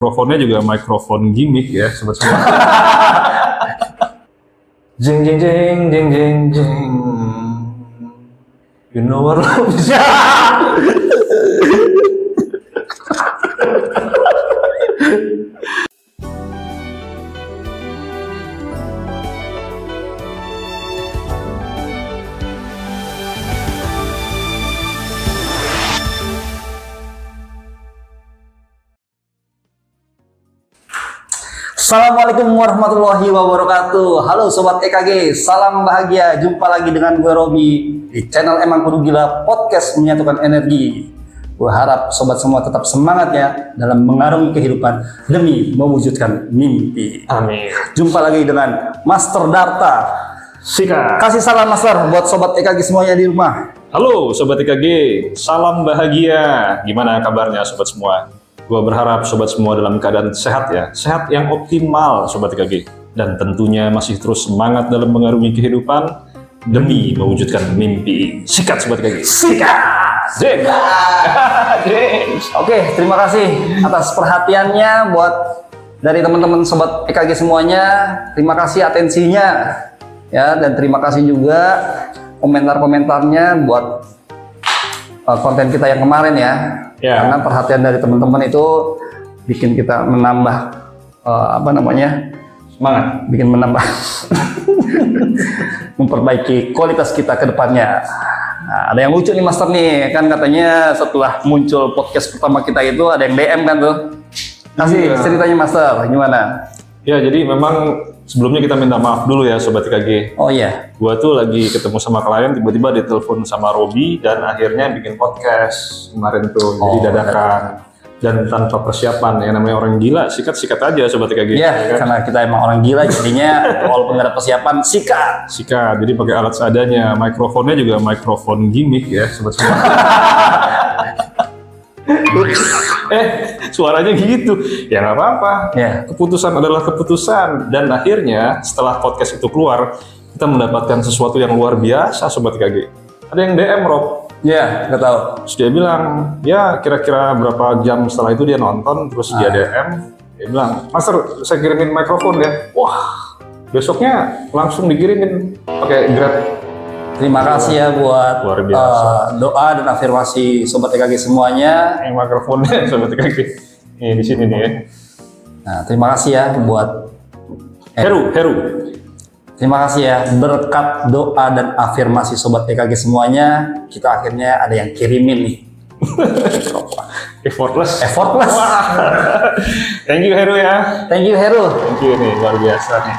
Mikrofonnya juga mikrofon gimmick ya, sobat semua. Jeng jeng jeng jeng jeng jeng. You know what love is. Assalamualaikum warahmatullahi wabarakatuh. Halo Sobat EKG, salam bahagia. Jumpa lagi dengan gue Robi di channel Emang Kudu Gila Podcast Menyatukan Energi. Gue harap Sobat semua tetap semangat ya dalam mengarungi kehidupan demi mewujudkan mimpi. Amin. Jumpa lagi dengan Master Darta. Sika. Kasih salam Master buat Sobat EKG semuanya di rumah. Halo Sobat EKG, salam bahagia. Gimana kabarnya Sobat semua? Gua berharap Sobat semua dalam keadaan sehat ya. Sehat yang optimal Sobat EKG. Dan tentunya masih terus semangat dalam mengarungi kehidupan demi mewujudkan mimpi. Sikat Sobat EKG. Sikat! James. Oke, terima kasih atas perhatiannya buat dari teman-teman Sobat EKG semuanya. Terima kasih atensinya ya, dan terima kasih juga komentar-komentarnya buat konten kita yang kemarin ya. Karena perhatian dari teman-teman itu bikin kita menambah semangat, bikin menambah memperbaiki kualitas kita ke depannya. Nah, ada yang lucu nih Master nih, kan katanya setelah muncul podcast pertama kita itu ada yang DM kan tuh. Kasih ceritanya Master, gimana? Ya, jadi memang sebelumnya kita minta maaf dulu ya Sobat EKG. Oh iya. Gua tuh lagi ketemu sama klien, tiba-tiba ditelepon sama Robi dan akhirnya bikin podcast kemarin tuh. Jadi dadakan dan tanpa persiapan. Yang namanya orang gila, sikat-sikat aja Sobat EKG. Iya, kan? Karena kita emang orang gila jadinya walaupun nggak ada persiapan, sikat. Sikat, jadi pakai alat seadanya. Mikrofonnya juga mikrofon gimmick ya Sobat semua. Suaranya gitu ya, nggak apa-apa ya. Keputusan adalah keputusan, dan akhirnya setelah podcast itu keluar kita mendapatkan sesuatu yang luar biasa Sobat EKG. Ada yang DM Rob Ya, nggak tahu. terus dia bilang ya kira-kira berapa jam setelah itu dia nonton, terus dia DM, dia bilang Master saya kirimin mikrofon ya. Wah, besoknya langsung dikirimin pakai Grab. Terima kasih ya buat Luar biasa. doa dan afirmasi Sobat EKG semuanya. Yang mikrofonnya Sobat EKG ini di sini nih ya. Nah, terima kasih ya buat Heru. Terima kasih ya, berkat doa dan afirmasi Sobat EKG semuanya, kita akhirnya ada yang kirimin nih. Effortless. Wah. Thank you Heru ya. Thank you Heru. Thank you nih, luar biasa nih.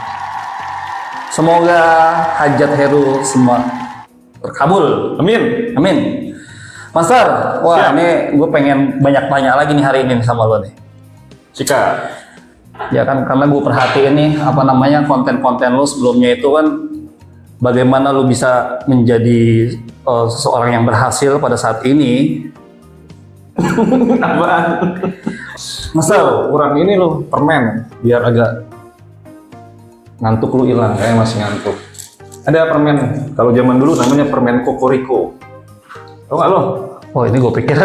Semoga hajat Heru semua terkabul. Amin. Amin. Master, wah ini gue pengen banyak tanya lagi nih hari ini sama lo nih. Sika. Ya kan, karena gue perhatiin nih konten-konten lo sebelumnya itu kan bagaimana lo bisa menjadi seseorang yang berhasil pada saat ini. Apaan? Master, Kurang ini lo permen biar agak ngantuk lu hilang, kayak masih ngantuk. Ada permen, kalau zaman dulu namanya permen Kokoriko. Tahu nggak lo? oh ini gue pikir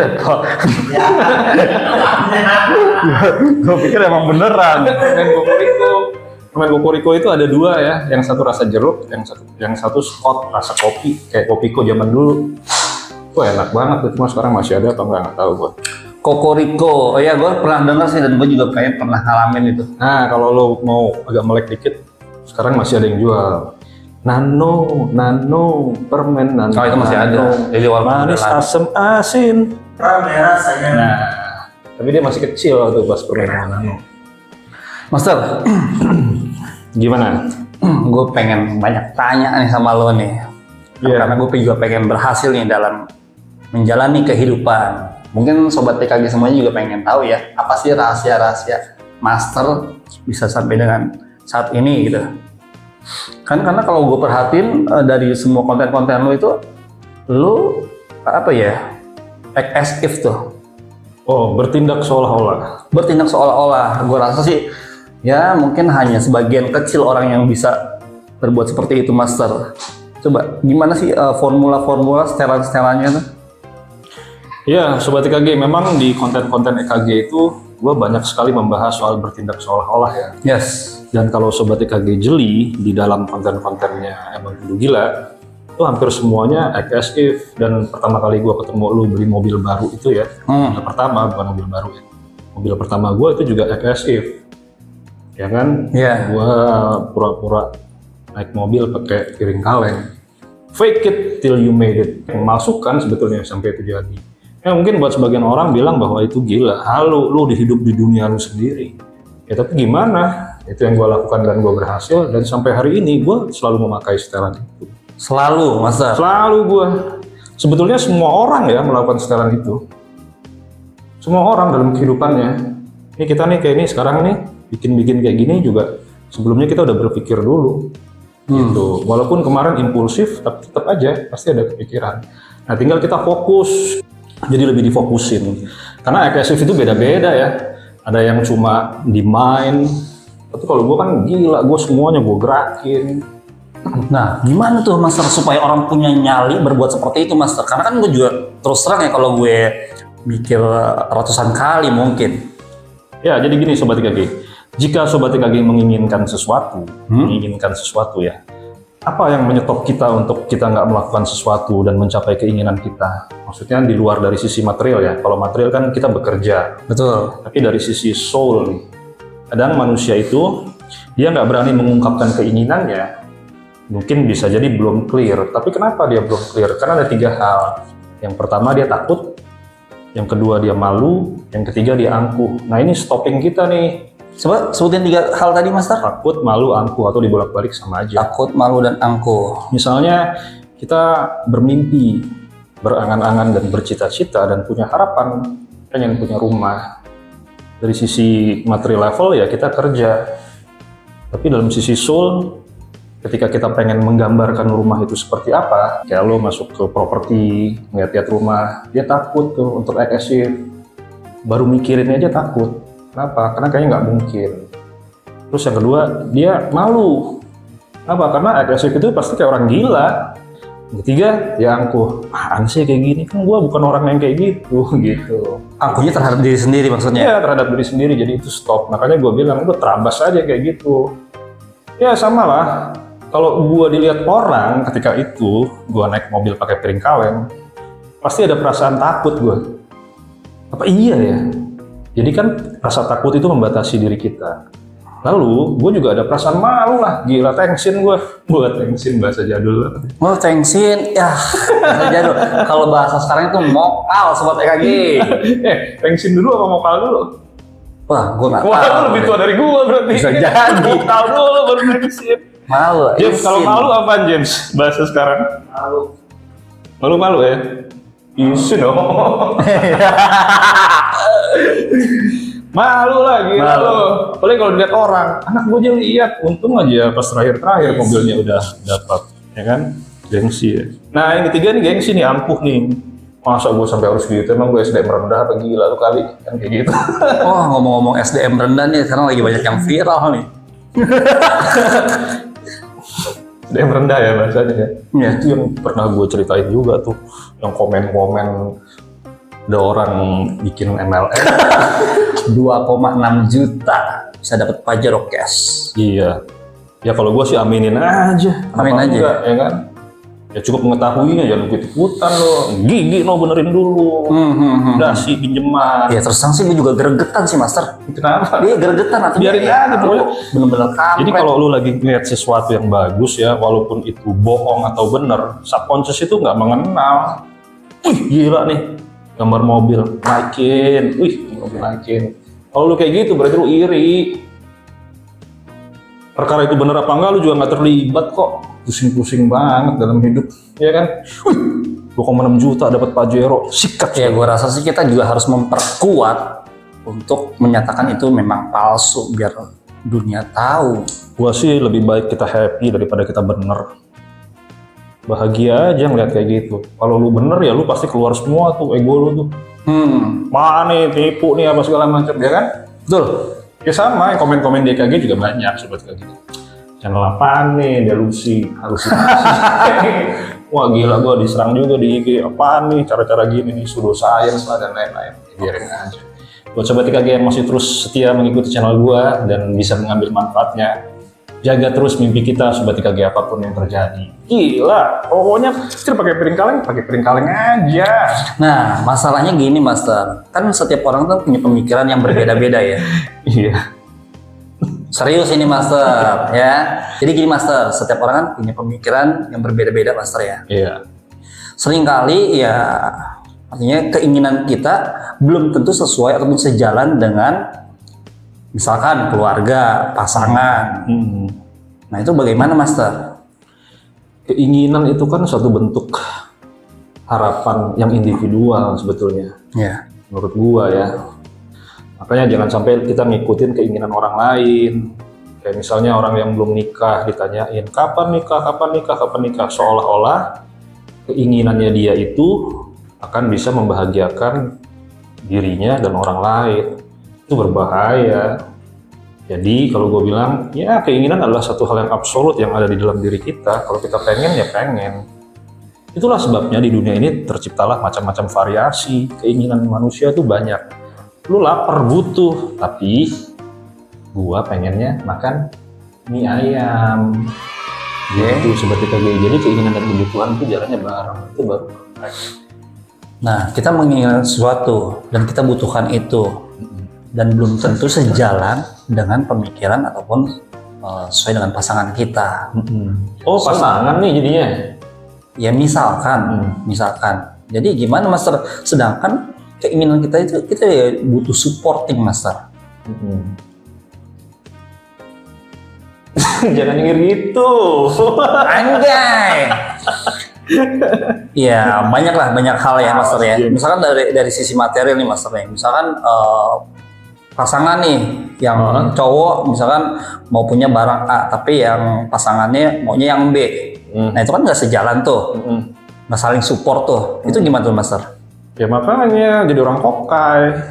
gue pikir emang beneran. Permen Kokoriko itu ada dua ya, yang satu rasa jeruk, yang satu Scott rasa kopi, kayak Kopiko zaman dulu. Wah enak banget, cuma sekarang masih ada atau nggak tahu gue. Kokoriko, oh ya gue pernah dengar sih, dan gue juga pernah ngalamin itu. Nah kalau lo mau agak melek dikit, sekarang masih ada yang jual. Nano, permen nano. Oh itu masih ada. Jadi warna manis, asam, asin. rasanya. Nah, tapi dia masih kecil tuh pas permen nano. Master, Gimana? gue pengen banyak tanya nih sama lo nih. Karena gue juga pengen berhasil nih dalam menjalani kehidupan. Mungkin Sobat EKG semuanya juga pengen tahu ya, apa sih rahasia-rahasia Master bisa sampai dengan saat ini gitu. Kan karena kalau gue perhatiin dari semua konten-konten lo itu, lo apa ya, act as if tuh. Oh, bertindak seolah-olah. Bertindak seolah-olah. Gue rasa sih ya mungkin hanya sebagian kecil orang yang bisa berbuat seperti itu Master. Coba gimana sih formula-formula setelan-setelannya tuh? Ya, Sobat EKG, memang di konten-konten EKG itu gue banyak sekali membahas soal bertindak seolah-olah ya. Yes. Dan kalau Sobat EKG jeli di dalam konten-kontennya emang dulu gila, itu hampir semuanya act as if. Dan pertama kali gue ketemu lu beli mobil baru itu ya, mobil pertama bukan mobil baru ya. Mobil pertama gue itu juga act as if. Ya kan? Iya. Gue pura-pura naik mobil pakai piring kaleng. Fake it till you made it. Memalsukan sebetulnya sampai itu jadi. Ya mungkin buat sebagian orang bilang bahwa itu gila. Halo, lu hidup di dunia lu sendiri. Ya tapi gimana? Itu yang gue lakukan dan gue berhasil. Dan sampai hari ini gue selalu memakai setelan itu. Selalu, Master. Selalu gue. Sebetulnya semua orang ya melakukan setelan itu. Semua orang dalam kehidupannya. Ini kita nih kayak ini sekarang nih bikin-bikin kayak gini juga. Sebelumnya kita udah berpikir dulu. Gitu. Walaupun kemarin impulsif, tapi tetap aja pasti ada kepikiran. Nah tinggal kita fokus. Jadi lebih difokusin. Karena agresif itu beda-beda ya. Ada yang cuma di mind. Tapi kalau gue kan gila, gue semuanya gue gerakin. Nah, gimana tuh Master supaya orang punya nyali berbuat seperti itu Master? Karena kan gue juga terus terang ya kalau gue mikir ratusan kali mungkin. Ya jadi gini Sobat EKG. Jika Sobat EKG menginginkan sesuatu ya. Apa yang menyetop kita untuk kita nggak melakukan sesuatu dan mencapai keinginan kita? Maksudnya di luar dari sisi material ya. Kalau material kan kita bekerja. Betul. Tapi dari sisi soul nih. Kadang manusia itu dia nggak berani mengungkapkan keinginannya. Mungkin bisa jadi belum clear. Tapi kenapa dia belum clear? Karena ada 3 hal. Yang pertama dia takut. Yang kedua dia malu. Yang ketiga dia angkuh. Nah ini stopping kita nih. Coba sebutin 3 hal tadi Master. Takut, malu, angkuh, atau dibolak-balik sama aja. Takut, malu, dan angkuh. Misalnya kita bermimpi, berangan-angan dan bercita-cita dan punya harapan pengen punya rumah. Dari sisi material level ya kita kerja. Tapi dalam sisi soul, ketika kita pengen menggambarkan rumah itu seperti apa, kayak lo masuk ke properti, ngeliat-liat rumah, dia takut tuh untuk agresif. Baru mikirin aja takut. Kenapa? Karena kayaknya nggak mungkin. Terus yang kedua, dia malu. Kenapa? Karena agresif itu pasti kayak orang gila. Yang ketiga, dia angkuh. Apaan sih kayak gini? Kan gue bukan orang yang kayak gitu. Gitu. Angkuhnya terhadap diri sendiri maksudnya? Iya, terhadap diri sendiri. Jadi itu stop. Makanya gue bilang, gue terabas aja kayak gitu. Ya sama lah. Kalau gue dilihat orang ketika itu, gue naik mobil pakai piring kaleng, pasti ada perasaan takut gue. Apa iya ya? Jadi kan rasa takut itu membatasi diri kita. Lalu gue juga ada perasaan malu lah. Gila, tengsin gue. Buat tengsin bahasa jadul. Oh tengsin, ya bahasa jadul. Kalau bahasa sekarang itu mokal Sobat EKG. Tengsin dulu apa mokal dulu? Wah, gue nggak tahu. Wah, lu lebih tua dari gue berarti. Bisa jadi. Mokal dulu baru tengsin. Malu. James, kalau malu apaan James? Bahasa sekarang? Malu. Malu ya? Isin dong. Malu lah gitu loh. Apalagi kalau dilihat orang, anak gue aja lihat, untung aja pas terakhir mobilnya udah dapat, ya kan? Gengsi ya. Nah yang ketiga nih gengsi nih, ampuh nih. Masa gue sampai harus gitu? Emang gue SDM rendah apa gila lu kali? Kan kayak gitu. Oh ngomong-ngomong SDM rendah nih, sekarang lagi banyak yang viral nih. SDM rendah ya bahasanya ya. Ya. Itu yang pernah gue ceritain juga tuh, yang komen-komen ada orang bikin MLM 2,6 juta bisa dapat Pajero cash. Iya. Ya kalau gue sih aminin aja. Amin aja. Enggak, ya kan? Ya cukup mengetahuinya, jangan ikut-ikutan lo. Gigi no benerin dulu. Dasi pinjeman. Ya terus terang sih gue juga gregetan sih Master. Kenapa? Dia gregetan atau Biarin aja pokoknya. Bener-bener kampret. Jadi kalau lu lagi ngeliat sesuatu yang bagus ya, walaupun itu bohong atau bener, subconscious itu nggak mengenal. Wih gila nih, gambar mobil naikin. Wih mobil naikin. Kalau lu kayak gitu berarti lu iri. Perkara itu bener apa enggak lu juga nggak terlibat kok. Pusing-pusing banget dalam hidup, ya kan? Wih, 2,6 juta dapat Pajero, sikat. Ya gue rasa sih kita juga harus memperkuat untuk menyatakan itu memang palsu biar dunia tahu. Gua sih lebih baik kita happy daripada kita bener. Bahagia aja ngeliat kayak gitu. Kalau lu bener ya lu pasti keluar semua tuh ego lu tuh. Mana nih tipu nih apa segala macam, ya kan? Betul. Ya sama, komen-komen di EKG juga banyak sobat EKG. Channel apaan nih, delusi, halusinasi. wah gila gue diserang juga di IG, apaan nih cara-cara gini nih, pseudoscience lah dan lain-lain. Biarin aja. Buat sobat IKG yang masih terus setia mengikuti channel gue dan bisa mengambil manfaatnya, jaga terus mimpi kita sobat IKG apapun yang terjadi. Gila, pokoknya pakai piring kaleng aja. Nah, masalahnya gini, Master. Kan setiap orang tuh punya pemikiran yang berbeda-beda ya. Iya. Serius ini, Master, ya. Jadi gini, Master, setiap orang kan punya pemikiran yang berbeda-beda, Master ya. Iya. Seringkali ya, artinya keinginan kita belum tentu sesuai ataupun sejalan dengan misalkan keluarga, pasangan. Nah, itu bagaimana, Master? Keinginan itu kan suatu bentuk harapan yang individual sebetulnya. Ya. Menurut gua ya. Makanya jangan sampai kita ngikutin keinginan orang lain. Kayak misalnya orang yang belum nikah ditanyain kapan nikah, seolah-olah keinginannya dia itu akan bisa membahagiakan dirinya dan orang lain. Itu berbahaya. Jadi kalau gue bilang, ya keinginan adalah satu hal yang absolut yang ada di dalam diri kita. Kalau kita pengen, ya pengen. Itulah sebabnya di dunia ini terciptalah macam-macam variasi. Keinginan manusia tuh banyak. Lu lapar butuh, tapi gua pengennya makan mie ayam. Gitu sobat IKG. Jadi keinginan dan kebutuhan itu jalannya bareng. Itu baru perfect. Nah, kita menginginkan sesuatu dan kita butuhkan itu. Dan belum tentu sejalan dengan pemikiran ataupun sesuai dengan pasangan kita. Oh, pasangan nih jadinya? Ya misalkan. Jadi gimana, Master? Sedangkan keinginan kita itu kita ya butuh supporting, Master. Jangan nyengir gitu. Anjay. Ya banyak hal ya, Master ya. Misalkan dari sisi material nih, Master ya. Misalkan pasangan nih yang cowok misalkan mau punya barang A tapi yang pasangannya maunya yang B. Nah itu kan nggak sejalan tuh, nggak saling support tuh. Itu gimana tuh, Master? Ya makanya jadi orang kokai.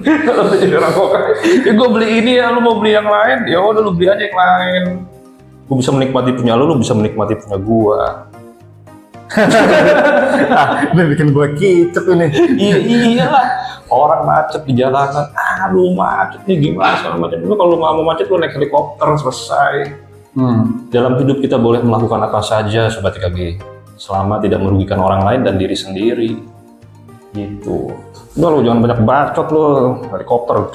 Kalau jadi orang kokai, ya gue beli ini ya, lu mau beli yang lain, ya udah lu beli aja yang lain. Gue bisa menikmati punya lu bisa menikmati punya gua. Ini bikin gue kicep ini. Iya lah, orang macet di jalanan, lu macet nih gimana segala macam. Lu kalau nggak mau macet lu naik helikopter selesai. Dalam hidup kita boleh melakukan apa saja sobat IKG, selama tidak merugikan orang lain dan diri sendiri. Gitu. Udah lu jangan banyak bacot lu, helikopter.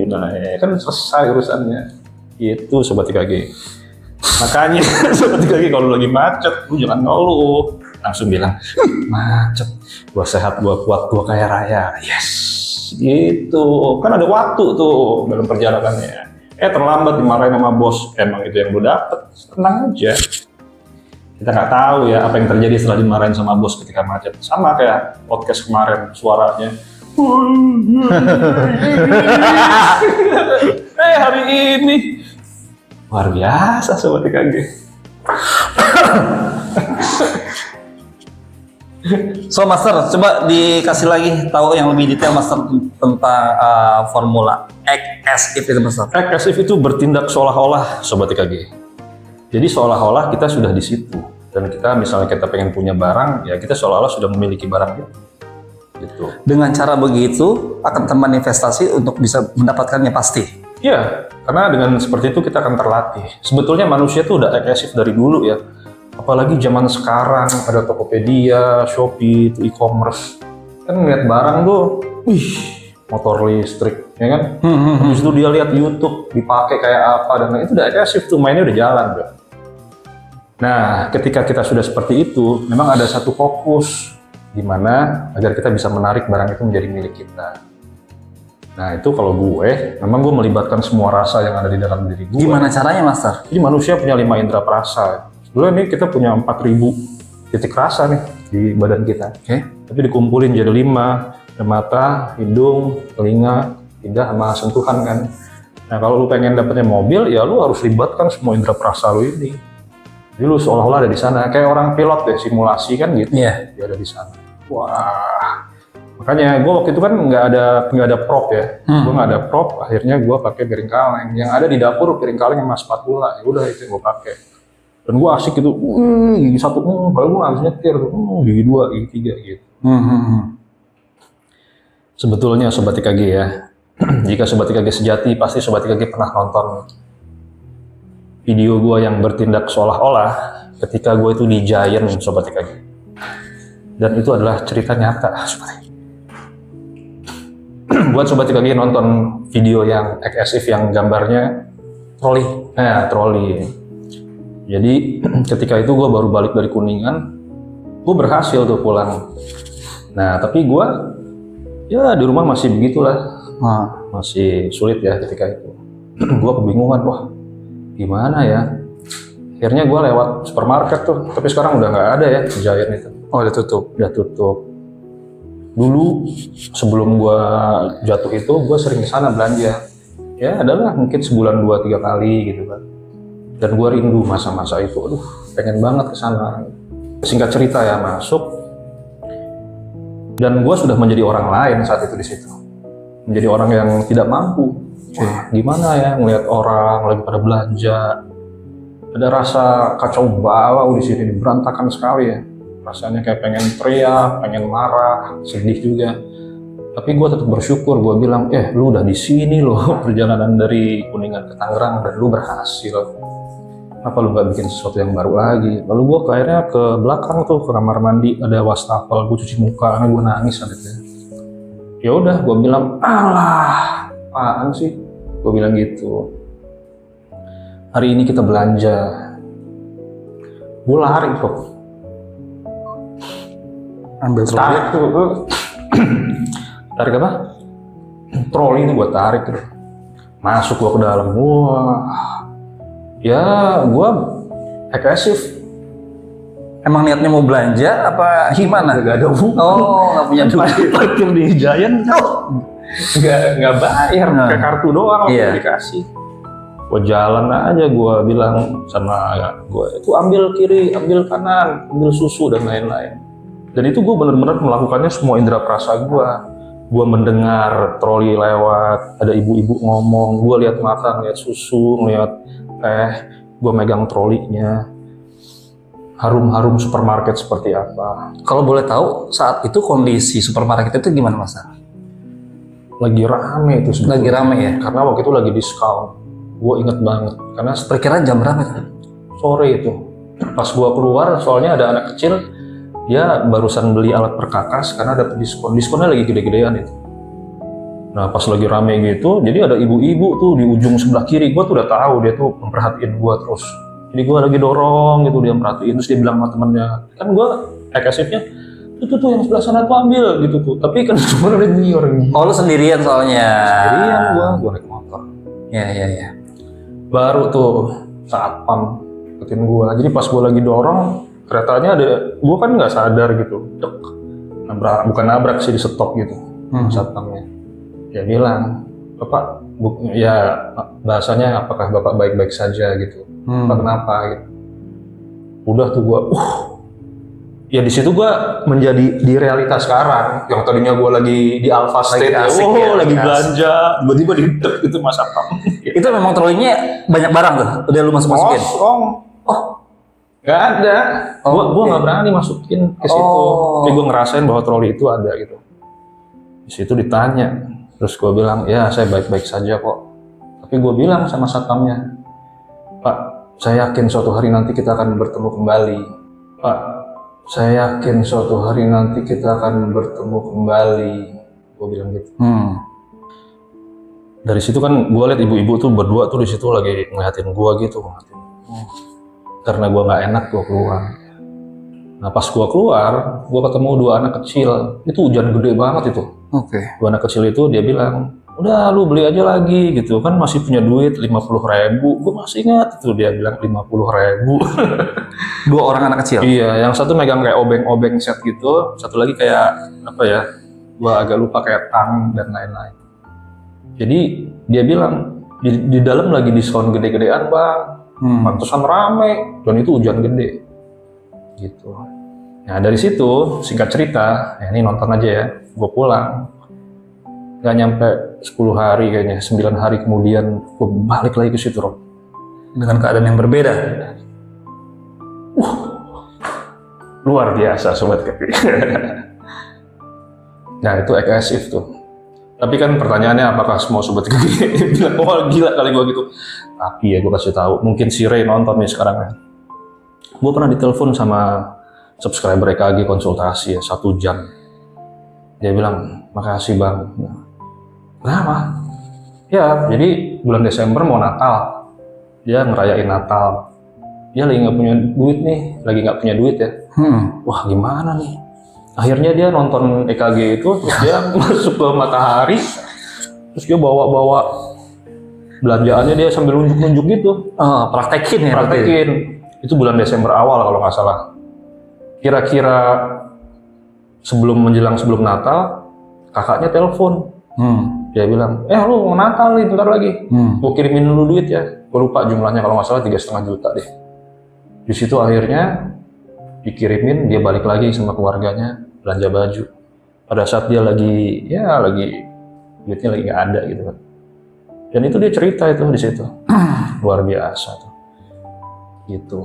Nah, kan selesai urusannya. Itu sobat IKG. Makanya sobat IKG kalau lagi macet, lu jangan ngeluh, langsung bilang macet, gua sehat, gua kuat, gua kaya raya. Yes, gitu. Kan ada waktu tuh dalam perjalanannya. Terlambat dimarahin sama bos, emang itu yang lu dapet. Tenang aja. Kita nggak tahu ya apa yang terjadi setelah dimarahin sama bos ketika macet. Sama kayak podcast kemarin suaranya. Hari ini luar biasa sobat IKG. So, Master, coba dikasih lagi tahu yang lebih detail, Master, tentang formula act as if itu, Master. Act as if itu bertindak seolah-olah sobat IKG. Jadi seolah-olah kita sudah di situ dan kita misalnya kita pengen punya barang, ya kita seolah-olah sudah memiliki barang itu. Gitu. Dengan cara begitu akan termanifestasi untuk bisa mendapatkannya pasti. Iya, karena dengan seperti itu kita akan terlatih. Sebetulnya manusia tuh udah agresif dari dulu ya. Apalagi zaman sekarang ada Tokopedia, Shopee, itu e-commerce. Kan ngeliat barang tuh, motor listrik, ya kan? Habis itu dia lihat YouTube dipakai kayak apa dan itu udah agresif tuh, mainnya udah jalan, bro. Nah, ketika kita sudah seperti itu, memang ada satu fokus di mana agar kita bisa menarik barang itu menjadi milik kita. Nah, itu kalau memang gue melibatkan semua rasa yang ada di dalam diri gue. Gimana caranya, Master? Jadi manusia punya 5 indera perasa. Sebenarnya nih kita punya 4.000 titik rasa nih di badan kita. Tapi dikumpulin jadi 5. Ada mata, hidung, telinga, lidah, sama sentuhan kan. Nah, kalau lu pengen dapetnya mobil, ya lu harus libatkan semua indera perasa lu ini. Jadi lu seolah-olah ada di sana. Kayak orang pilot deh, simulasi kan gitu. Iya. Dia ada di sana. Wah, Makanya gue waktu itu kan nggak ada prop ya, gue nggak ada prop, akhirnya gue pakai piring kaleng. Yang ada di dapur piring kaleng sama spatula, ya udah itu yang gue pakai. Dan gue asik gitu, gigi satu, kalau gue nggak bisa nyetir, gigi dua, gigi tiga gitu. Sebetulnya Sobat IKG ya, jika Sobat IKG sejati, pasti Sobat IKG pernah nonton video gue yang bertindak seolah-olah ketika gue itu di Giant, Sobat IKG. Dan itu adalah cerita nyata, Sobat. Buat Sobat IKG nonton video yang eksesif yang gambarnya troli. Troli. Jadi ketika itu gue baru balik dari Kuningan, gue berhasil tuh pulang. Nah tapi gue ya di rumah masih begitulah, masih sulit ya ketika itu. Gue kebingungan, wah gimana ya? Akhirnya gue lewat supermarket tuh, tapi sekarang udah nggak ada ya Giant itu. Oh udah tutup. Udah tutup. Dulu sebelum gue jatuh itu, gue sering kesana belanja. Ya adalah mungkin sebulan 2-3 kali gitu kan. Dan gue rindu masa-masa itu. Aduh, pengen banget kesana. Singkat cerita ya, masuk. Dan gue sudah menjadi orang lain saat itu di situ. Menjadi orang yang tidak mampu. Wah, gimana ya ngelihat orang lagi pada belanja. Ada rasa kacau balau di sini, berantakan sekali ya. Rasanya kayak pengen teriak, pengen marah, sedih juga. Tapi gue tetap bersyukur. Gue bilang, lu udah di sini loh, perjalanan dari Kuningan ke Tangerang dan lu berhasil. Kenapa lu nggak bikin sesuatu yang baru lagi? Lalu gue akhirnya ke belakang tuh, ke kamar mandi, ada wastafel, gue cuci muka, karena gue nangis saat itu. Ya udah, gue bilang, alah, apaan sih? Gue bilang gitu. Hari ini kita belanja. Gue lari kok. Ambil tarik tuh. Tarik apa? Troli ini gue tarik tuh. Masuk gue ke dalam. Wah. Ya, gue agresif. Emang niatnya mau belanja apa gimana? Gak ada hubungan. Oh, nggak punya duit. Parkir di Giant, nggak bayar, pakai kartu doang, dikasih. Gue jalan aja, gue bilang sama gue itu ambil kiri, ambil kanan, ambil susu dan lain-lain. Dan itu gue benar-benar melakukannya semua indera perasa gue. Gue mendengar troli lewat, ada ibu-ibu ngomong, gue lihat makan, lihat susu, ngeliat gue megang trolinya. Harum-harum supermarket seperti apa. Kalau boleh tahu, saat itu kondisi supermarket itu gimana Mas? Lagi rame itu sebetulnya. Lagi rame ya? Karena waktu itu lagi diskon. Gue inget banget. Karena perkiraan jam berapa? Sore itu. Pas gue keluar, soalnya ada anak kecil, dia barusan beli alat perkakas karena ada diskon. Diskonnya lagi gede-gedean itu. Nah pas lagi rame gitu, jadi ada ibu-ibu tuh di ujung sebelah kiri. Gue tuh udah tahu dia tuh memperhatiin gue terus. Jadi gue lagi dorong gitu, dia merhatiin, terus dia bilang sama temennya, kan gue agresifnya, tuh yang sebelah sana tuh ambil gitu tuh. Tapi kan cuma ada orang. Oh lu sendirian soalnya? Sendirian gue naik motor. Ya. Baru tuh saat pam ikutin gue. Jadi pas gue lagi dorong, keretanya ada, gue kan nggak sadar gitu, bukan nabrak sih, di stop gitu, satpamnya. Dia bilang, Bapak, ya bahasanya apakah Bapak baik-baik saja gitu. Kenapa gitu. Udah tuh gue, ya di situ gue menjadi di realitas sekarang. Yang tadinya gue lagi di alpha state, lagi belanja, tiba-tiba di dek itu Mas Apam. Itu memang trolinya banyak barang tuh, udah lu masukin? Kosong. Gak ada. Gue nggak berani masukin ke situ. Tapi gue ngerasain bahwa troli itu ada gitu. Di situ ditanya, terus gue bilang, ya saya baik-baik saja kok. Tapi gue bilang sama satpamnya, Pak, saya yakin suatu hari nanti kita akan bertemu kembali. Pak, saya yakin suatu hari nanti kita akan bertemu kembali. Gue bilang gitu. Dari situ kan gue liat ibu-ibu tuh berdua tuh di situ lagi ngeliatin gue gitu. Karena gue nggak enak, gue keluar. Nah pas gue keluar, gue ketemu dua anak kecil. Itu hujan gede banget itu. Dua anak kecil itu dia bilang, udah lu beli aja lagi gitu kan, masih punya duit 50.000. Gue masih ingat itu dia bilang 50.000. Dua orang anak kecil? Iya, yang satu megang kayak obeng-obeng set gitu, satu lagi kayak apa ya, gue agak lupa kayak tang dan lain-lain. Jadi dia bilang di dalam lagi diskon gede-gedean bang, pantesan rame, dan itu hujan gede gitu. Nah dari situ singkat cerita, ya ini nonton aja ya, gue pulang. Gak nyampe 10 hari kayaknya, 9 hari kemudian gue balik lagi ke situ, Rob. Dengan keadaan yang berbeda. Luar biasa sobat kaki. Nah itu agresif tuh. Tapi kan pertanyaannya apakah semua sobat kaki bilang, wah gila kali gue gitu. Tapi ya gue kasih tahu, mungkin si Ray nonton nih sekarang ya. Gue pernah ditelepon sama subscriber EKG konsultasi ya 1 jam. Dia bilang, makasih bang. Kenapa? Ya jadi bulan Desember mau Natal. Dia ngerayain Natal. Dia lagi nggak punya duit nih, lagi nggak punya duit ya. Wah gimana nih? Akhirnya dia nonton EKG itu, terus dia masuk ke Matahari, terus dia bawa belanjaannya dia sambil nunjuk-nunjuk gitu. Praktekin ya? Praktekin. Itu bulan Desember awal kalau nggak salah. Kira-kira menjelang sebelum Natal, kakaknya telepon. Dia bilang, lu mau Natal nih bentar lagi. Gue kirimin dulu duit ya. Gue lupa jumlahnya kalau nggak salah 3,5 juta deh. Di situ akhirnya dikirimin, dia balik lagi sama keluarganya belanja baju. Pada saat dia lagi duitnya lagi nggak ada gitu kan. Dan itu dia cerita itu di situ. Luar biasa tuh. Gitu.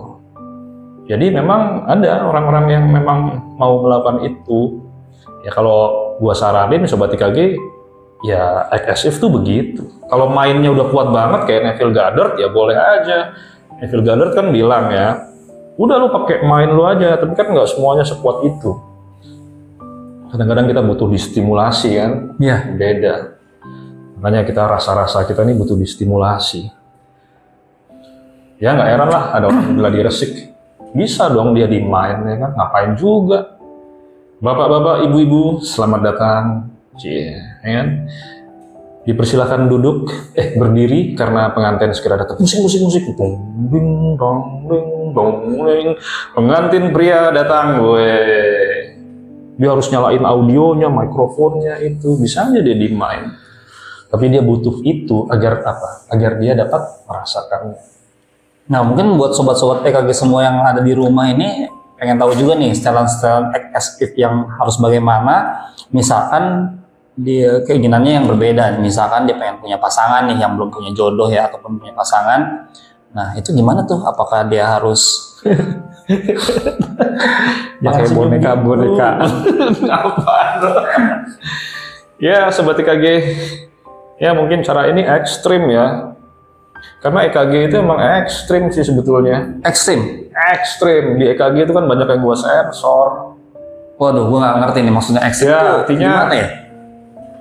Jadi memang ada orang-orang yang memang mau melakukan itu. Ya kalau gua saranin sobat IKG, ya agresif tuh begitu. Kalau mainnya udah kuat banget kayak Neville Goddard ya boleh aja. Neville Goddard kan bilang ya, udah lu pakai main lu aja, tapi kan nggak semuanya sekuat itu. Kadang-kadang kita butuh distimulasi kan, Iya. Beda. Makanya kita rasa-rasa kita ini butuh distimulasi. Ya nggak heran lah ada orang gladi resik. Bisa dong dia di main ya kan, ngapain juga. Bapak-bapak, ibu-ibu, selamat datang. Ya kan? Dipersilakan duduk, berdiri karena pengantin segera datang. Musik. Dong, ding, dong, ding, dong, ding. Pengantin pria datang, gue. Dia harus nyalain audionya, mikrofonnya itu. Bisa aja dia di main. Tapi dia butuh itu agar apa? Agar dia dapat merasakannya. Nah mungkin buat sobat-sobat EKG semua yang ada di rumah ini pengen tahu juga nih setelan-setelan agresif yang harus bagaimana. Misalkan dia keinginannya yang berbeda, misalkan dia pengen punya pasangan nih yang belum punya jodoh ya ataupun punya pasangan. Nah itu gimana tuh? Apakah dia harus pakai boneka-boneka? Ya sobat EKG, ya mungkin cara ini ekstrim ya. Karena EKG itu emang ekstrim sih sebetulnya. Ekstrim. Di EKG itu kan banyak yang gua sensor. Waduh, gua nggak ngerti nih maksudnya ekstrim. Ya, itu artinya gimana ya?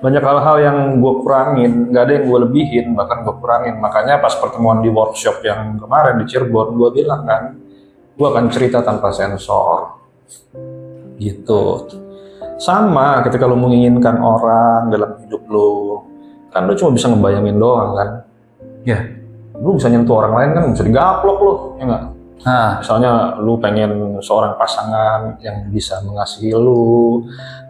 Banyak hal-hal yang gue kurangin, nggak ada yang gue lebihin, bahkan gue kurangin. Makanya pas pertemuan di workshop yang kemarin di Cirebon, gue bilang kan, gue akan cerita tanpa sensor. Gitu. Sama ketika lo menginginkan orang dalam hidup lo, kan lo cuma bisa ngebayangin doang kan. Ya. Lo bisa nyentuh orang lain kan, bisa digaplok lo, ya nggak? Nah, Misalnya lo pengen seorang pasangan yang bisa mengasihi lo,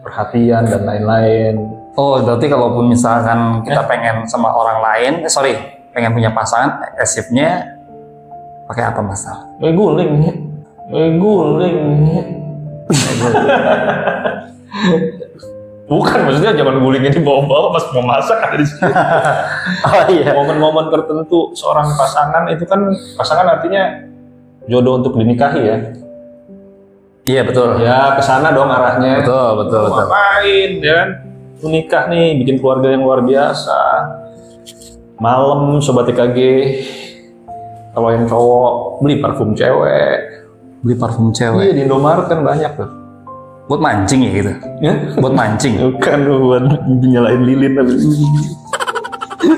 perhatian dan lain-lain. oh berarti kalaupun misalkan kita pengen sama orang lain, pengen punya pasangan, agresifnya pakai apa mas? Guling. Bukan, maksudnya jangan gulingnya dibawa-bawa pas mau masak ada di sini. Oh iya. Momen-momen tertentu seorang pasangan itu kan, pasangan artinya jodoh untuk dinikahi ya. Iya betul. Ya kesana dong arahnya. Betul. Ngapain ya kan? Lu nikah nih, bikin keluarga yang luar biasa. Malam sobat EKG, kalau yang cowok beli parfum cewek. Iya di Indomaret kan banyak tuh. Buat mancing ya gitu? Ya? Buat mancing? Bukan, buat nyalain lilin tapi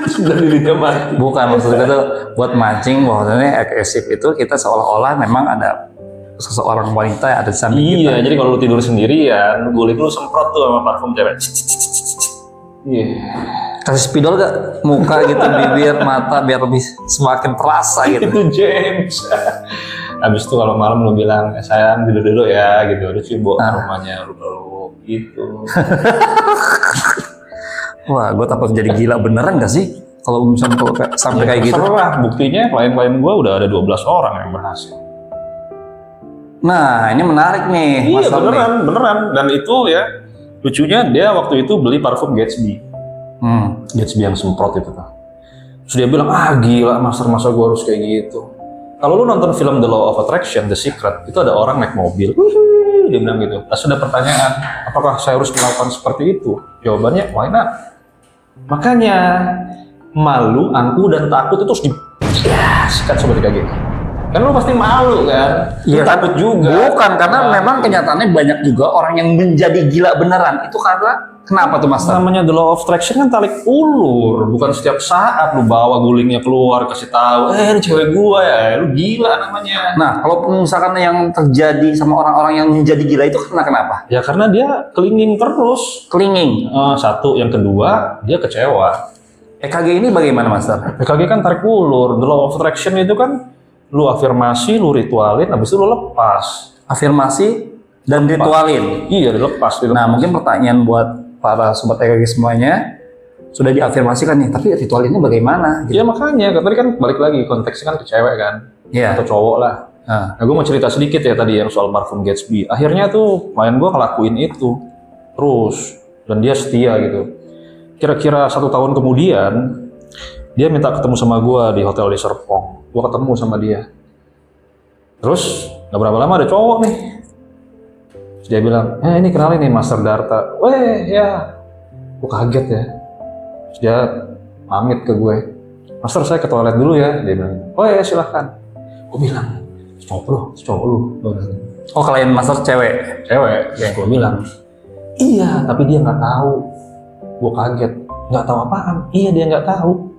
sudah lilinnya mati. Bukan, maksudnya tuh buat mancing, maksudnya agresif itu kita seolah-olah memang ada seseorang wanita yang ada di samping kita. Iya, jadi kalau lu tidur sendirian, lu guling lu semprot tuh sama parfum cewek. Iya. Kasih spidol gak? Muka gitu, bibir, mata, biar lebih semakin terasa gitu. Itu James. Habis itu kalau malam lu bilang, sayang tidur dulu ya gitu. Udah sih bawa rumahnya lu gitu. Wah, gue takut jadi gila beneran gak sih? Kalau misalnya sampai kayak gitu. Terserah, buktinya klien-klien gue udah ada 12 orang yang berhasil. Nah, ini menarik nih. Iya, Mas Tom nih. beneran. Dan itu ya, lucunya dia waktu itu beli parfum Gatsby. Gatsby yang semprot itu tuh. Terus dia bilang, gila Master, masa gue harus kayak gitu. Kalau lu nonton film The Law of Attraction, The Secret, itu ada orang naik mobil. Dia bilang gitu. Terus ada pertanyaan, apakah saya harus melakukan seperti itu? Jawabannya, why not? Makanya, malu, angku, dan takut itu harus sikat sobat kaget. Kan lu pasti malu kan? Iya, Takut juga. Bukan, karena memang kenyataannya banyak juga orang yang menjadi gila beneran. Itu karena, kenapa tuh Mas Tom? Namanya the law of attraction kan tarik ulur, bukan setiap saat lu bawa gulingnya keluar kasih tahu, ini cewek gua ya, lu gila namanya. Nah, kalau misalkan yang terjadi sama orang-orang yang menjadi gila itu karena kenapa? Ya karena dia clinging terus. Clinging. Satu, yang kedua dia kecewa. EKG ini bagaimana Mas Tom? PKG kan tarik ulur, the law of attraction itu kan lu afirmasi, lu ritualin, habis itu lu lepas. Afirmasi dan ritualin. Iya, dilepas. Nah, mungkin pertanyaan buat para sobat EKG semuanya, sudah diafirmasikan nih, tapi ritual ini bagaimana? Iya makanya, tadi kan balik lagi konteksnya kan ke cewek kan, atau cowok lah. Nah, gue mau cerita sedikit ya tadi yang soal parfum Gatsby. Akhirnya tuh klien gue ngelakuin itu terus, dan dia setia gitu. Kira-kira 1 tahun kemudian, dia minta ketemu sama gue di hotel di Serpong. Gue ketemu sama dia. Terus nggak berapa lama ada cowok nih. Terus dia bilang, ini kenalin nih Master Darta. Weh ya, gue kaget ya. Terus dia pamit ke gue. Master saya ke toilet dulu ya. Dia bilang, ya silahkan. Gue bilang, cowok lu. Oh, klien Master cewek? Cewek. Gue bilang, iya tapi dia nggak tahu. Gue kaget. Nggak tahu apaan? Iya dia nggak tahu.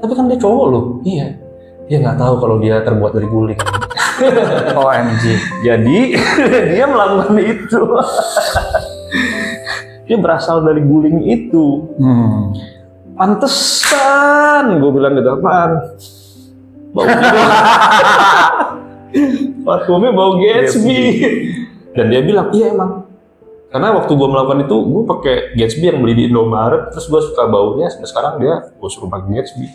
Tapi kan dia cowok loh. Iya. Dia nggak tahu kalau dia terbuat dari guling. OMG. Jadi dia melakukan itu. Dia berasal dari guling itu. Pantesan, gue bilang gitu, apaan? Bau gitu. Parfumnya bau Gatsby. Dan dia bilang, iya emang. Karena waktu gue melakukan itu, gue pakai Gatsby yang beli di Indomaret, terus gue suka baunya, sampai sekarang gue suruh pakai Gatsby.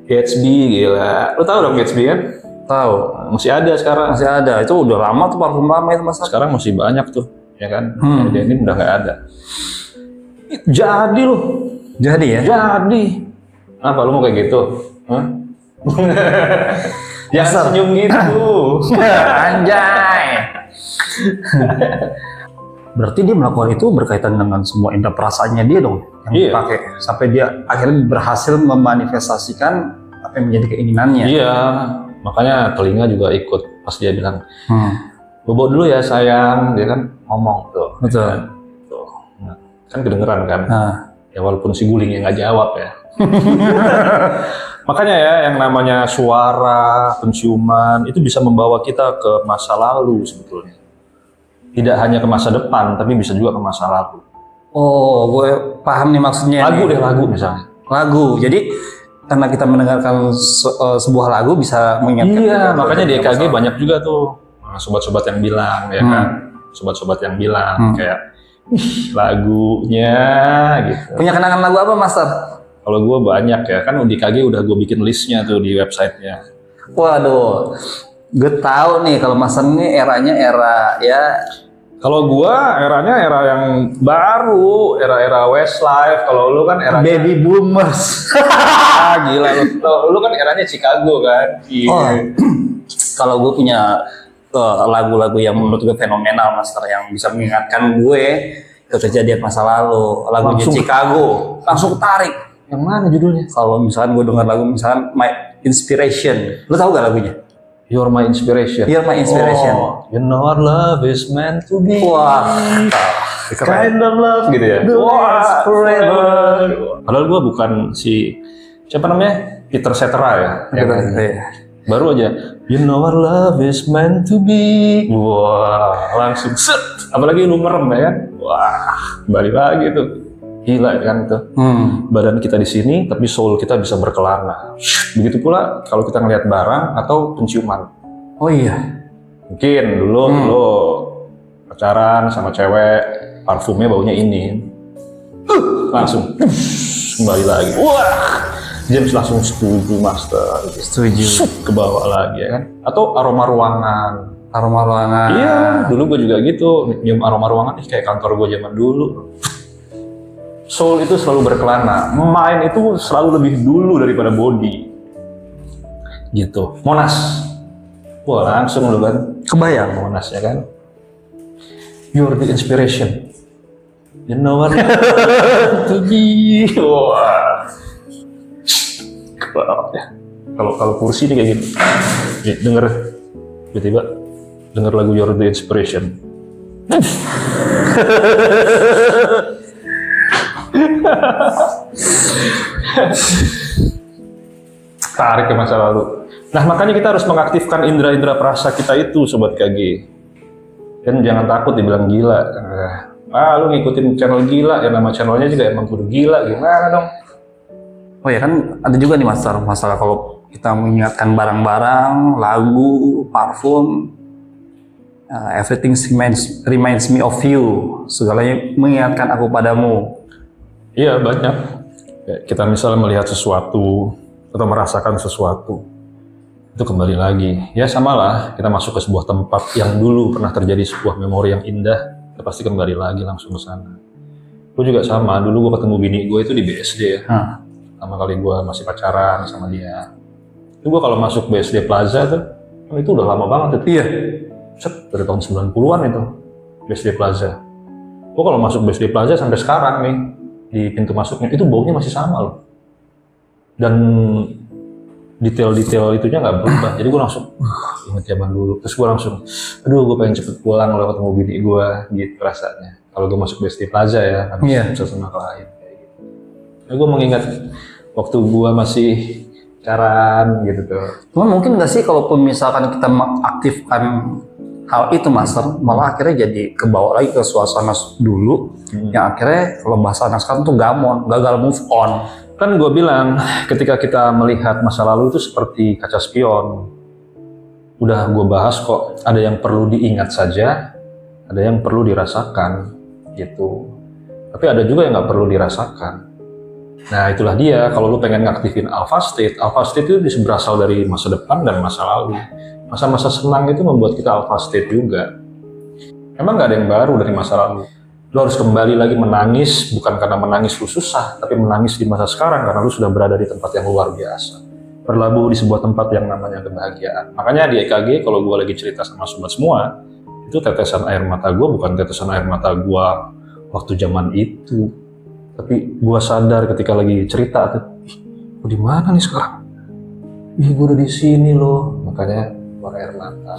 Gatsby gila. Lo tau dong Gatsby kan? Tahu. Masih ada sekarang. Masih ada. Itu udah lama tuh, parfum lama itu Mas. Sekarang masih banyak tuh, ya kan? Jadi ini udah nggak ada. Jadi loh. Jadi ya? Jadi. Apa lu mau kayak gitu? Jangan senyum gitu. Anjay. Berarti dia melakukan itu berkaitan dengan semua indera perasaannya dia dong yang dipakai sampai dia akhirnya berhasil memanifestasikan apa yang menjadi keinginannya. Iya, makanya telinga juga ikut pas dia bilang, bobo dulu ya sayang, dia kan ngomong tuh. Betul. Kan, tuh. Nah, kan kedengeran kan? Ya walaupun si gulingnya nggak jawab ya. Makanya ya yang namanya suara, penciuman itu bisa membawa kita ke masa lalu sebetulnya. Tidak hanya ke masa depan, tapi bisa juga ke masa lalu. Oh, gue paham nih maksudnya. Lagu misalnya. Lagu. Jadi karena kita mendengarkan sebuah lagu bisa mengingatkan. Iya, makanya di EKG banyak juga tuh sobat-sobat yang bilang, ya kan? Sobat-sobat yang bilang kayak lagunya gitu. Punya kenangan lagu apa, Master? Kalau gue banyak ya, kan di EKG udah gue bikin listnya tuh di websitenya. Waduh, gue tahu nih kalau Master ini eranya era ya. Kalau gua eranya era yang baru, era-era Westlife. Kalau lu kan eranya baby boomers. Gila lu kan eranya Chicago kan. Kalau gue punya lagu-lagu yang menurut gue fenomenal, Master, yang bisa mengingatkan gue ke kejadian masa lalu. Lagunya Chicago, langsung tarik. Yang mana judulnya? Kalau misalkan gue dengar lagu misalkan My Inspiration, lu tahu gak lagunya? You're My Inspiration. You're My Inspiration. You know our love is meant to be. Wah, kind of love gitu ya. Wah, forever. Padahal gue bukan si siapa namanya, Peter Cetera ya. Baru aja. You know our love is meant to be. Wah, langsung set. Apalagi lu merem ya kan. Wah, balik lagi tuh. Gila kan tuh. Badan kita di sini, tapi soul kita bisa berkelana. Begitu pula kalau kita ngelihat barang atau penciuman. Oh iya. Mungkin dulu lo pacaran sama cewek, parfumnya baunya ini. Langsung kembali lagi. Wah, James langsung setuju, Master. Setuju. Ke bawah lagi ya kan. Atau aroma ruangan. Aroma ruangan. Iya, dulu gue juga gitu, nyium aroma ruangan, kayak kantor gue zaman dulu. Soul itu selalu berkelana, mind itu selalu lebih dulu daripada body. Gitu. Monas. Wah, langsung lu kan. Kebayang. Monas ya kan. You're the inspiration. You know what? Wah. Kalau kursi nih kayak gini. Nih, denger tiba-tiba denger lagu You're the Inspiration. Tarik ke masa lalu. Nah, makanya kita harus mengaktifkan indera-indera perasa kita itu, Sobat KG. Dan jangan takut dibilang gila. Lu ngikutin channel gila, ya nama channelnya juga emang kudu gila, gimana dong? Oh ya kan ada juga nih masalah kalau kita mengingatkan barang-barang, lagu, parfum, everything reminds me of you, segalanya mengingatkan aku padamu. Iya, banyak. Kita misalnya melihat sesuatu atau merasakan sesuatu, itu kembali lagi. Ya samalah, kita masuk ke sebuah tempat yang dulu pernah terjadi sebuah memori yang indah, kita pasti kembali lagi langsung ke sana. Gue juga sama, dulu gue ketemu bini gue itu di BSD ya. Pertama kali gue masih pacaran sama dia. Itu gue kalau masuk BSD Plaza tuh, itu udah lama banget itu. Iya. Dari tahun 90-an itu, BSD Plaza. Gue kalau masuk BSD Plaza sampai sekarang nih, di pintu masuknya, itu baunya masih sama loh. Dan detail-detail itunya nggak berubah. Jadi gue langsung, ingat zaman dulu. Terus gue langsung, aduh gue pengen cepet pulang loh ketemu bini gue, gitu rasanya. Kalau gue masuk BSD Plaza ya, habis sama klien. Nah, gue mengingat waktu gue masih pacaran gitu tuh. Cuman mungkin nggak sih kalau misalkan kita mengaktifkan hal itu, Master, malah akhirnya jadi kebawa lagi ke suasana dulu, yang akhirnya kalau bahasa anak sekarang tuh gamon, gagal move on. Kan gue bilang, ketika kita melihat masa lalu itu seperti kaca spion. Udah gue bahas kok, ada yang perlu diingat saja, ada yang perlu dirasakan, gitu. Tapi ada juga yang nggak perlu dirasakan. Nah itulah dia, kalau lu pengen ngaktifin alpha state itu bisa berasal dari masa depan dan masa lalu. Masa-masa senang itu membuat kita alpha state juga. Emang nggak ada yang baru dari masa lalu. Lu harus kembali lagi menangis, bukan karena menangis lu susah, tapi menangis di masa sekarang karena lu sudah berada di tempat yang luar biasa. Berlabuh di sebuah tempat yang namanya kebahagiaan. Makanya di EKG, kalau gue lagi cerita sama sobat semua, itu tetesan air mata gue bukan tetesan air mata gue waktu zaman itu. Tapi gue sadar ketika lagi cerita, gue di mana nih sekarang? Ih, gue udah di sini loh. Makanya keluar air mata.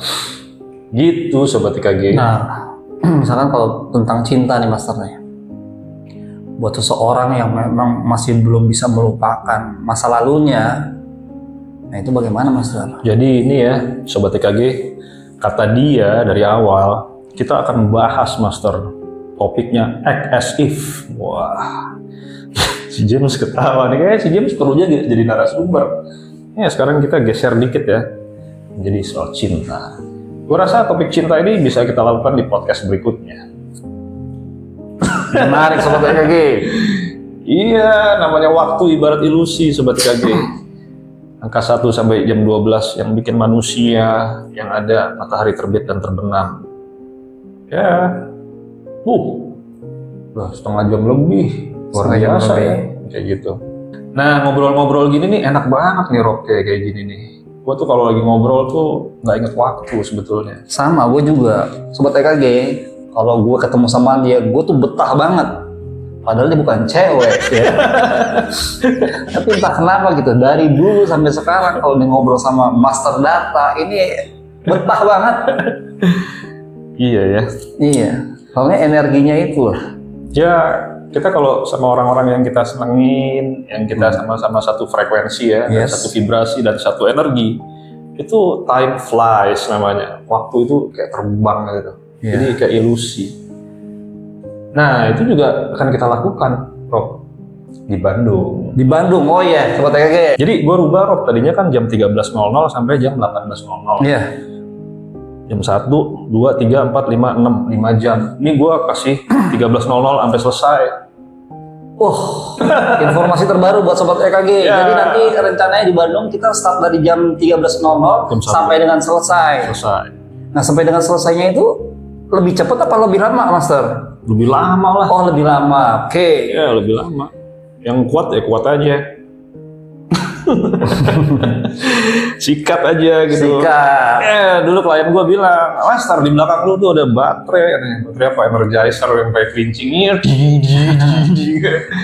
Gitu sobat EKG. Nah, misalkan kalau tentang cinta nih Master nih, buat seseorang yang memang masih belum bisa melupakan masa lalunya, nah itu bagaimana Master? Jadi ini ya sobat EKG, kata dia dari awal kita akan bahas Master. Topiknya act as if. Wah, si James ketawa nih, kayak si James perlunya jadi narasumber. Ya sekarang kita geser dikit ya, menjadi soal cinta. Gue rasa topik cinta ini bisa kita lakukan di podcast berikutnya. Menarik sobat EKG. Iya, namanya waktu ibarat ilusi sobat EKG. Angka 1 sampai jam 12 yang bikin manusia yang ada matahari terbit dan terbenam. Ya. Udah setengah jam lebih, luar biasa ya, kayak gitu. Nah ngobrol-ngobrol gini nih enak banget nih Rob, kayak gini nih. Gue tuh kalau lagi ngobrol tuh nggak inget waktu sebetulnya. Sama, gue juga, sobat EKG. Kalau gue ketemu sama dia, gue tuh betah banget. Padahal dia bukan cewek ya. Tapi entah kenapa gitu, dari dulu sampai sekarang kalau dia ngobrol sama Master Data, ini betah banget. Iya ya. Iya. Soalnya energinya itu loh. Ya, kita kalau sama orang-orang yang kita senengin, yang kita sama-sama satu frekuensi ya, dan satu vibrasi dan satu energi, itu time flies namanya. Waktu itu kayak terbang gitu. Jadi kayak ilusi. Nah, itu juga akan kita lakukan, Rob, di Bandung. Di Bandung, oh iya, sobat EKG. Jadi gua rubah, Rob, tadinya kan jam 13.00 sampai jam 18.00. Iya. Jam 1, 2, 3, 4, 5, 6, 5 jam. Ini gue kasih 13.00 sampai selesai. Informasi terbaru buat sobat EKG. Jadi nanti rencananya di Bandung kita start dari jam 13.00 sampai dengan selesai. Nah, sampai dengan selesainya itu lebih cepat apa lebih lama, Master? Lebih lama lah. Oh, lebih lama. Oke. Ya, lebih lama. Yang kuat ya kuat aja. Sikat aja gitu. Sikat. Ya, dulu klien gua bilang, Master di belakang lu tuh ada baterai. Baterai apa? Energizer yang kayak kelincingnya.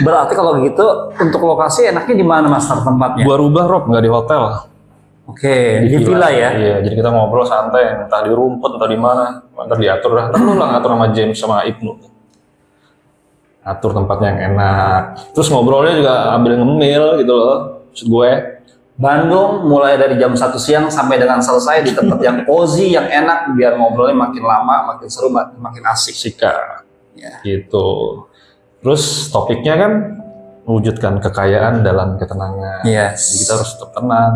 Berarti kalau gitu untuk lokasi enaknya di mana, Master, tempatnya? Gua rubah Rob, nggak di hotel. Oke, di villa ya. Iya, jadi kita ngobrol santai, entah di rumput, entah di mana. Ntar diatur dah. Ntar lu lah ngatur sama James sama Ibnu. Atur tempatnya yang enak. Terus ngobrolnya juga ambil ngemil gitu loh. Maksud gue. Bandung mulai dari jam 1 siang sampai dengan selesai di tempat yang cozy, yang enak, biar ngobrolnya makin lama, makin seru, makin asik. Sika. Ya. Gitu. Terus topiknya kan mewujudkan kekayaan dalam ketenangan. Yes. Jadi kita harus tetap tenang.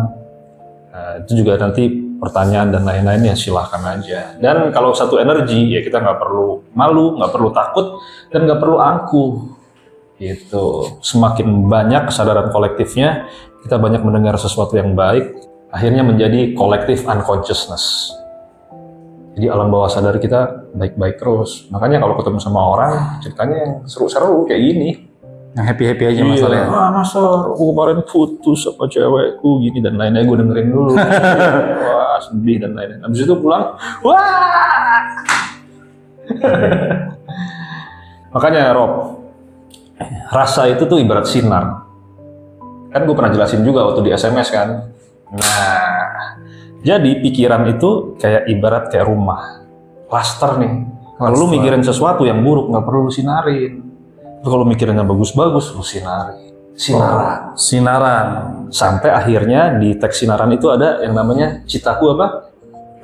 Nah, itu juga nanti pertanyaan dan lain-lain ya silahkan aja. Dan kalau satu energi ya kita nggak perlu malu, nggak perlu takut, dan nggak perlu angkuh. Gitu. Semakin banyak kesadaran kolektifnya, kita banyak mendengar sesuatu yang baik, akhirnya menjadi collective unconsciousness. Jadi alam bawah sadar kita baik-baik terus. Makanya kalau ketemu sama orang, ceritanya yang seru-seru kayak gini. Yang happy-happy aja masalahnya. Masa aku kemarin putus sama cewekku gini dan lain-lain, gue dengerin dulu. Wah, sedih dan lain-lain. Habis itu pulang, wah. Makanya Rob, rasa itu tuh ibarat sinar. Kan gue pernah jelasin juga waktu di SMS kan. Nah, jadi pikiran itu kayak ibarat kayak rumah. Cluster nih. Kalau lu mikirin sesuatu yang buruk, nggak perlu lu sinarin. Kalau mikirin yang bagus-bagus, lu sinarin. Sinaran. Sinaran. Sampai akhirnya di teks sinaran itu ada yang namanya citaku apa?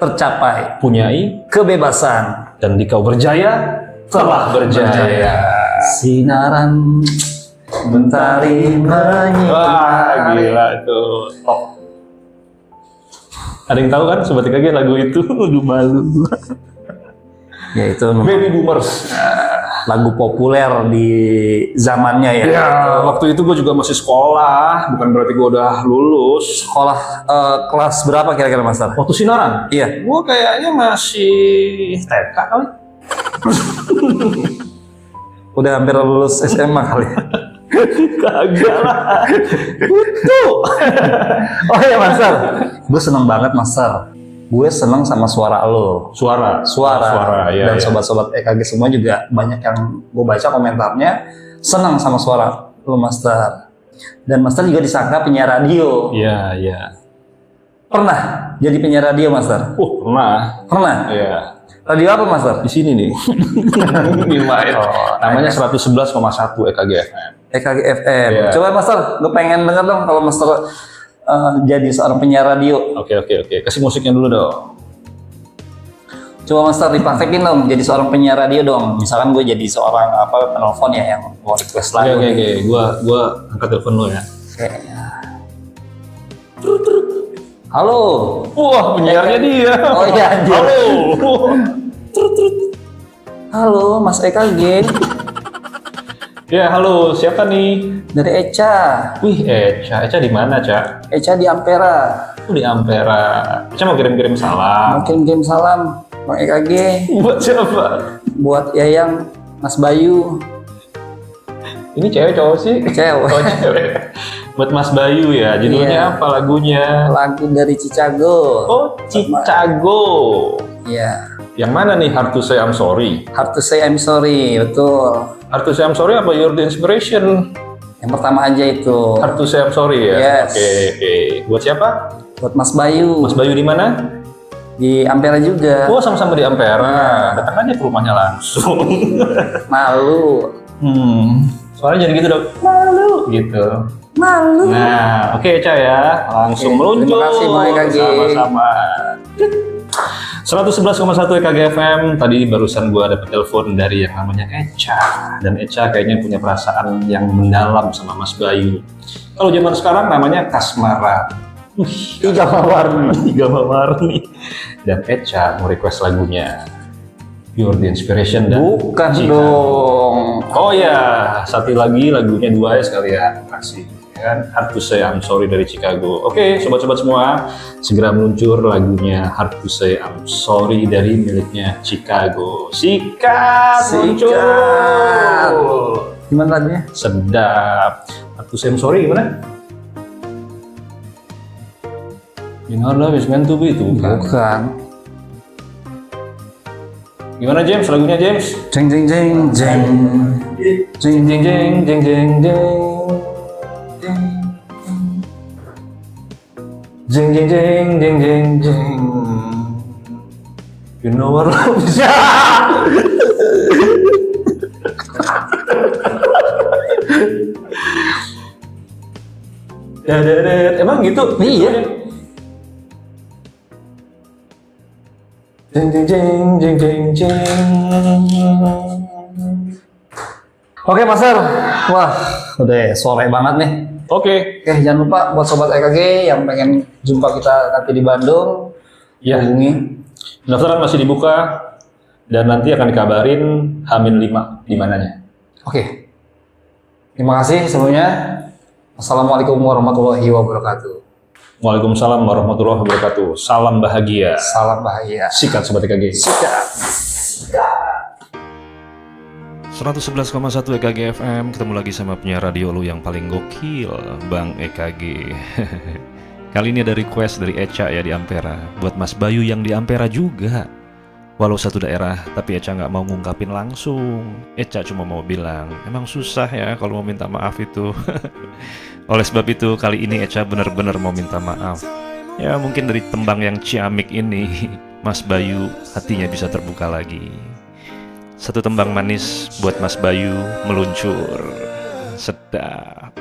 Tercapai. Punyai Kebebasan. dan di kau berjaya, telah berjaya. Sinaran mentari menyinari. Wah, gila itu. Oh. Ada yang tahu kan Sobat IKG lagu itu? Aduh malu. Ya itu Baby Boomers. lagu populer di zamannya ya. Ya, waktu itu gue juga masih sekolah, bukan berarti gue udah lulus. Sekolah kelas berapa kira-kira, Master? Waktu sinaran? Iya. Gue kayaknya masih TK kali. Udah hampir lulus SMA kali. Kagak lah. Itu. Oh iya, Master. Gue seneng banget, Master. Gue seneng sama suara lo. Suara, ya. Dan Ya. sobat-sobat EKG semua juga banyak yang gue baca komentarnya seneng sama suara lo, Master. Dan Master juga disangka penyiar radio. Iya, iya. Pernah jadi penyiar radio, Master? Pernah. Pernah? Iya. Radio apa, Master? Di sini nih. Main. Namanya 111,1 EKG FM. EKG FM. Iya. Coba, Master, gue pengen denger dong kalau Master jadi seorang penyiar radio. Oke. Kasih musiknya dulu dong. Coba, Master, dipraktekin dong jadi seorang penyiar radio dong. Misalkan gue jadi seorang penelpon ya yang mau request lagu. Oke. Gua angkat telepon lu ya. Oke. Halo. Wah, penyiarnya dia. Oh iya, anjir. Halo. Halo, Mas EKG. Ya, halo. Siapa nih? Dari Eca. Wih, Eca di mana, Ca? Eca di Ampera. Di Ampera. Eca mau kirim-kirim salam. Mungkin kirim salam Bang EKG Buat siapa? buat Yayang, Mas Bayu. Ini cewek cowok sih? Cewek. Oh, cewek. Buat Mas Bayu ya. Judulnya Iya. apa lagunya? Lagu dari Chicago. Oh, Chicago. Iya. Yang mana nih? Hard to say I'm sorry. Hard to say I'm sorry, betul. Hard to say I'm sorry apa You're the Inspiration? Yang pertama aja itu. Hard to say I'm sorry ya. Yes. Oke. Buat siapa? Buat Mas Bayu. Mas Bayu di mana? Di Ampera juga. Oh, sama-sama di Ampera. Datang aja ke rumahnya langsung. Malu. Soalnya jadi gitu dong. Malu gitu. Malu. Nah, oke Ca ya. Langsung Oke, meluncur. terima kasih, Bang EKG. Sama-sama. 111,1 EKG FM. Tadi barusan gua dapet telepon dari yang namanya Eca. Dan Eca kayaknya punya perasaan yang mendalam sama Mas Bayu. Kalau zaman sekarang namanya Kasmara. Tiga Mawarni. Dan Eca mau request lagunya You're the Inspiration dan Bukan Chicago. dong. Oh ya, satu lagi lagunya dua ya sekalian kasih. ya kan? Hard to Say I'm Sorry dari Chicago. Oke, sobat-sobat semua, segera meluncur lagunya Hard to Say I'm Sorry dari miliknya Chicago. Sikat muncul. Gimana lagunya? Sedap. Hard to Say I'm Sorry gimana? You know love is meant to be, itu Bukan. Gimana James, lagunya James? Jeng jeng jeng jeng. Jeng jeng jeng jeng jeng jeng. Jeng jeng jeng jeng jeng jeng. You know what love is. Emang gitu? Iya. Jeng jeng jeng jeng jeng jeng. Oke, Master. Wah, udah sore banget nih. Oke. Oke, jangan lupa buat sobat EKG yang pengen jumpa kita nanti di Bandung, Ya, hubungi. pendaftaran masih dibuka dan nanti akan dikabarin H-5 di mananya. Oke. Terima kasih semuanya. Assalamualaikum warahmatullahi wabarakatuh. Waalaikumsalam warahmatullahi wabarakatuh. Salam bahagia. Salam bahagia. Sikat Sobat EKG. Sikat. 111,1 EKG FM. Ketemu lagi sama penyiar radio lu yang paling gokil, Bang EKG. Kali ini ada request dari Eca ya di Ampera, buat Mas Bayu yang di Ampera juga. Walau satu daerah, tapi Eca nggak mau ngungkapin langsung. Eca cuma mau bilang, emang susah ya kalau mau minta maaf itu. Oleh sebab itu, kali ini Eca benar-benar mau minta maaf. Ya mungkin dari tembang yang ciamik ini, Mas Bayu hatinya bisa terbuka lagi. Satu tembang manis buat Mas Bayu meluncur. Sedap.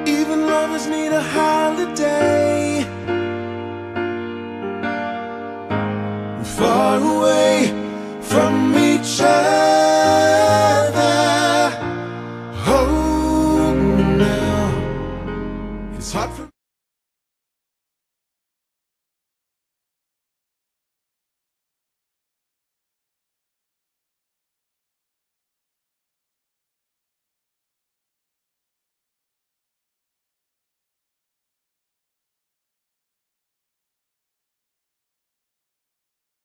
Even lovers need a holiday. Far away from each other.